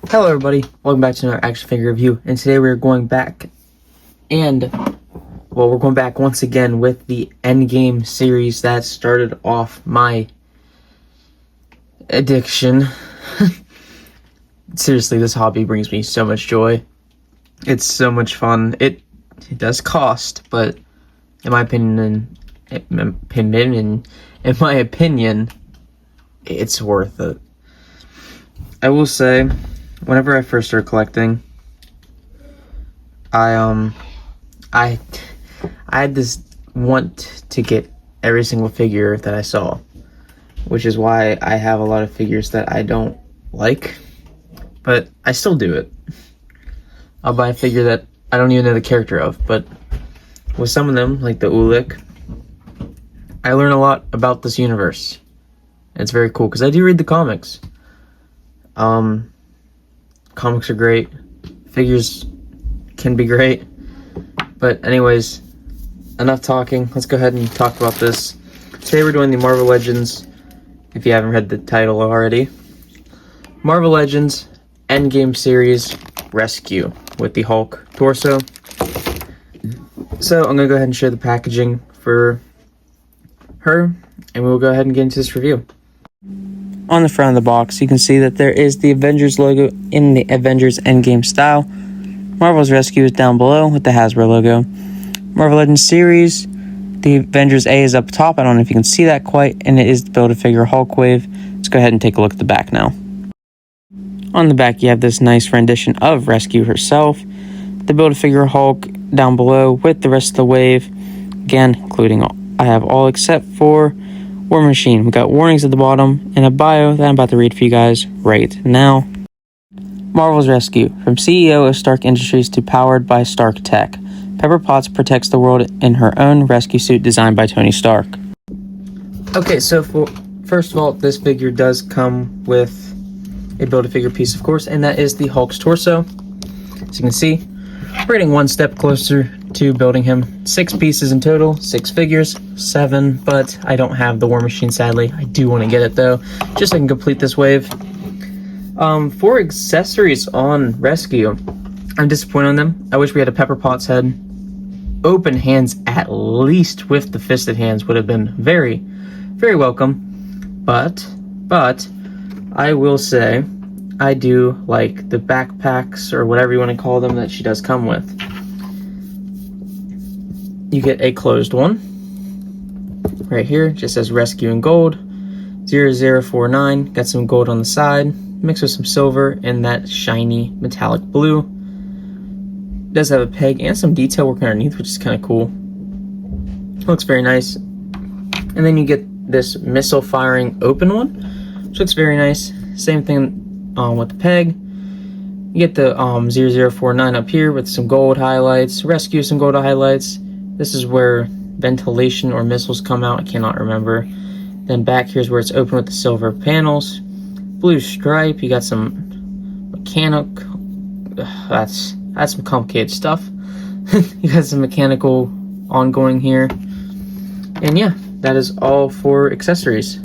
Hello everybody, welcome back to another action figure review, and today we're going back we're going back once again with the Endgame series that started off my addiction. Seriously, this hobby brings me so much joy. It's so much fun. It does cost, but in my opinion, it's worth it. I will say, whenever I first started collecting, I had this want to get every single figure that I saw, which is why I have a lot of figures that I don't like, but I still do it. I'll buy a figure that I don't even know the character of, but with some of them, like the Ulik, I learn a lot about this universe. And it's very cool, because I do read the comics. Comics are great. Figures can be great. But anyways, enough talking. Let's go ahead and talk about this. Today we're doing the Marvel Legends, if you haven't read the title already. Marvel Legends Endgame Series Rescue with the Hulk torso. So I'm going to go ahead and show the packaging for her, and we'll go ahead and get into this review. On the front of the box, you can see that there is the Avengers logo in the Avengers Endgame style. Marvel's Rescue is down below with the Hasbro logo. Marvel Legends series, the Avengers A is up top. I don't know if you can see that quite, and it is the Build-A-Figure Hulk Wave. Let's go ahead and take a look at the back now. On the back, you have this nice rendition of Rescue herself. The Build-A-Figure Hulk down below with the rest of the wave. Again, including I have all except for War Machine. We got warnings at the bottom and a bio that I'm about to read for you guys right now. Marvel's Rescue. From CEO of Stark Industries to powered by Stark Tech, Pepper Potts protects the world in her own rescue suit designed by Tony Stark. Okay, so first of all, this figure does come with a Build-A-Figure piece, of course, and that is the Hulk's torso. As you can see, we're getting one step closer to building him. 6 pieces in total, 6 figures, 7, but I don't have the War Machine, sadly. I do want to get it though, just so I can complete this wave. For accessories on Rescue, I'm disappointed on them. I wish we had a Pepper Potts head. Open hands, at least with the fisted hands, would have been very, very welcome. But I will say, I do like the backpacks, or whatever you want to call them, that she does come with. You get a closed one. Right here, just says Rescue in gold. 0049, got some gold on the side, mixed with some silver and that shiny metallic blue. It does have a peg and some detail work underneath, which is kind of cool. Looks very nice. And then you get this missile firing open one, which looks very nice. Same thing with the peg. You get the 0049 up here with some gold highlights. Rescue, some gold highlights. This is where ventilation or missiles come out. I cannot remember. Then back here's where it's open with the silver panels. Blue stripe. You got some mechanic. That's some complicated stuff. You got some mechanical ongoing here. And yeah, that is all for accessories.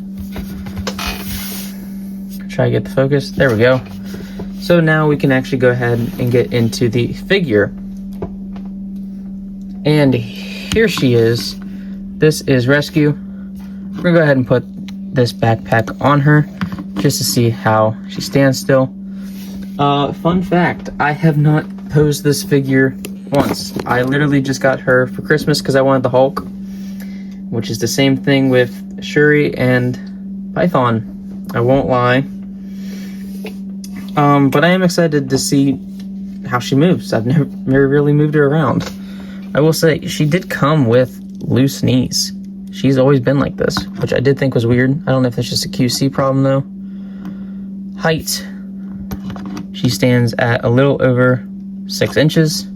Try to get the focus. There we go. So now we can actually go ahead and get into the figure. And here she is. This is Rescue. We're gonna go ahead and put this backpack on her just to see how she stands still. Fun fact, I have not posed this figure once. I literally just got her for Christmas because I wanted the Hulk, which is the same thing with Shuri and Python. I won't lie. But I am excited to see how she moves. I've never really moved her around. I will say, she did come with loose knees. She's always been like this, which I did think was weird. I don't know if that's just a QC problem though. Height. She stands at a little over 6 inches.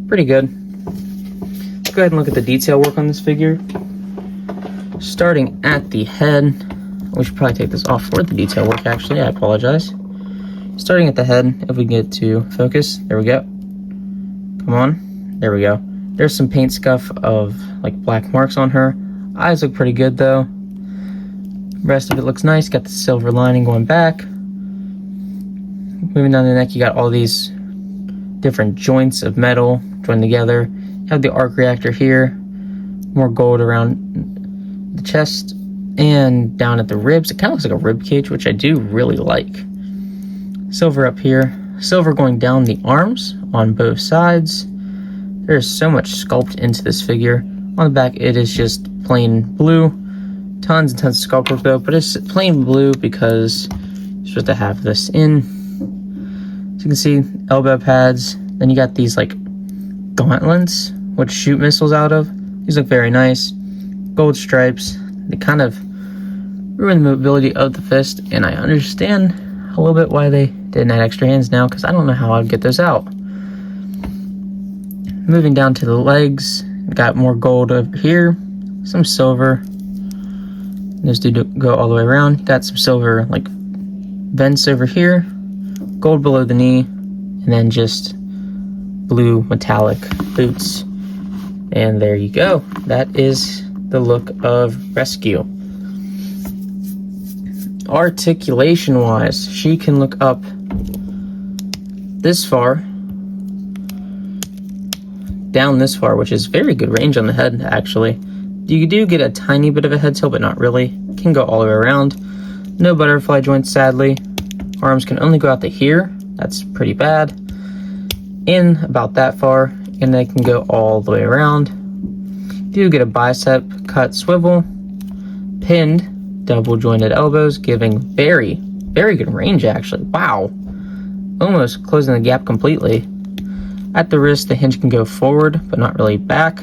Pretty good. Let's go ahead and look at the detail work on this figure. Starting at the head. We should probably take this off for the detail work, actually. I apologize. Starting at the head, if we can get to focus. There we go. Come on. There we go. There's some paint scuff of like black marks on her. Eyes look pretty good though. Rest of it looks nice. Got the silver lining going back. Moving down the neck, you got all these different joints of metal joined together. You have the arc reactor here, more gold around the chest and down at the ribs. It kind of looks like a rib cage, which I do really like. Silver up here, silver going down the arms on both sides. There's so much sculpt into this figure. On the back, it is just plain blue. Tons and tons of sculpt work though, but it's plain blue because you're supposed to have this in. So you can see elbow pads. Then you got these like gauntlets, which shoot missiles out of. These look very nice. Gold stripes. They kind of ruin the mobility of the fist, and I understand a little bit why they didn't add extra hands now, because I don't know how I'd get those out. Moving down to the legs, got more gold over here, some silver. Those do go all the way around. Got some silver like vents over here, gold below the knee, and then just blue metallic boots. And there you go. That is the look of Rescue. Articulation wise, she can look up this far, down this far, which is very good range on the head actually. You do get a tiny bit of a head tilt, but not really. Can go all the way around. No butterfly joints, sadly. Arms can only go out to here. That's pretty bad. In about that far, and they can go all the way around. You do get a bicep cut swivel, pinned, double jointed elbows, giving very, very good range actually. Wow. Almost closing the gap completely. At the wrist, the hinge can go forward, but not really back.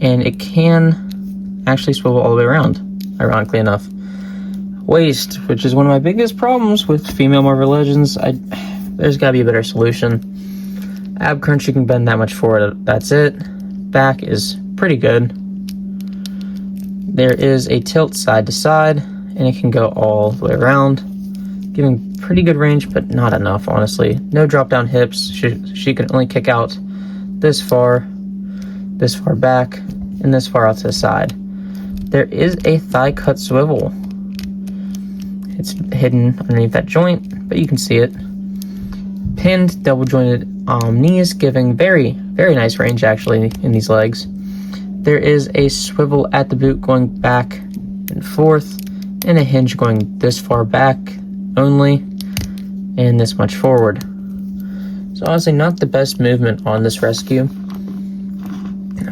And it can actually swivel all the way around, ironically enough. Waist, which is one of my biggest problems with female Marvel Legends. There's gotta be a better solution. Ab crunch, you can bend that much forward, that's it. Back is pretty good. There is a tilt side to side, and it can go all the way around, giving pretty good range, but not enough, honestly. No drop down hips. She can only kick out this far back, and this far out to the side. There is a thigh cut swivel. It's hidden underneath that joint, but you can see it. Pinned, double jointed knees, giving very, very nice range actually in these legs. There is a swivel at the boot going back and forth, and a hinge going this far back only, and this much forward. So honestly, not the best movement on this Rescue.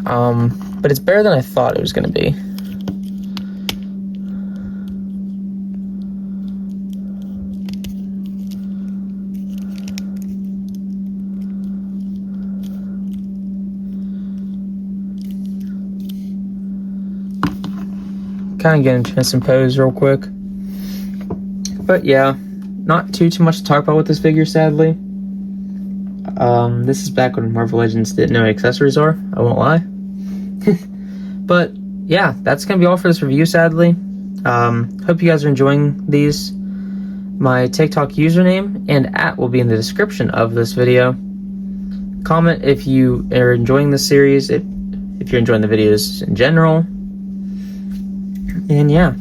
But it's better than I thought it was going to be. Kind of getting to some pose real quick. But yeah, not too much to talk about with this figure, sadly. This is back when Marvel Legends didn't know what accessories are, I won't lie. But yeah, that's gonna be all for this review, sadly. Hope you guys are enjoying these. My TikTok username and @ will be in the description of this video. Comment if you are enjoying this series, if you're enjoying the videos in general. And yeah,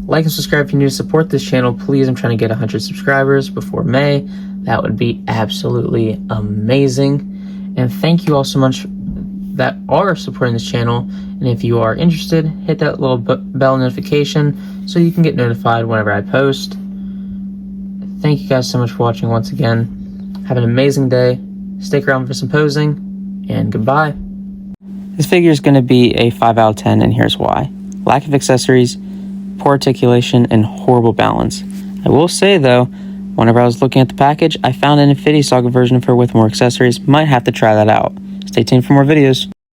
like and subscribe if you're new to support this channel. Please, I'm trying to get 100 subscribers before May. That would be absolutely amazing. And thank you all so much that are supporting this channel. And if you are interested, hit that little bell notification so you can get notified whenever I post. Thank you guys so much for watching once again. Have an amazing day. Stick around for some posing, and goodbye. This figure is going to be a 5 out of 10, and here's why. Lack of accessories, poor articulation, and horrible balance. I will say though, whenever I was looking at the package, I found an Infinity Saga version of her with more accessories. Might have to try that out. Stay tuned for more videos.